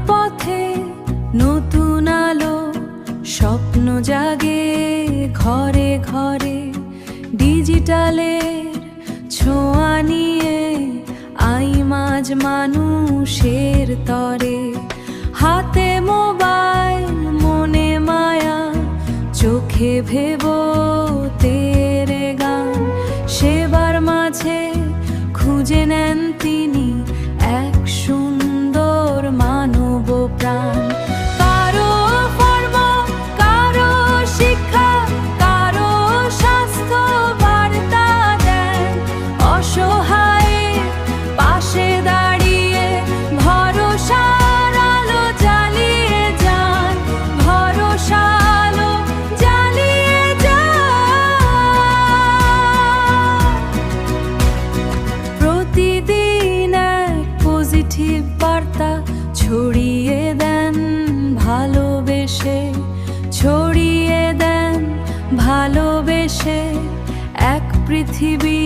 পথে নতুন আলো, স্বপ্ন জাগে ঘরে ঘরে। ডিজিটালের ছোঁয়া নিয়ে আই মাঝ মানুষের তরে। হাতে মোবাইল, মনে মায়া, চোখে ভেবো তেরে গান। সেবার মাঝে খুঁজে নেন তিনি এক সুন্দর মানব প্রাণ। কারো কর্ম, কারো শিক্ষা, কারো স্বাস্থ্য বার্তা দেন। অসহায়ের পাশে দাঁড়িয়ে ভরসার আলো জ্বালিয়ে যান, ভরসার আলো জ্বালিয়ে যান। প্রতিদিন এক পজিটিভ বার্তা ছড়িয়ে দেন ভালোবেসে, ছড়িয়ে দেন ভালোবেসে। এক পৃথিবী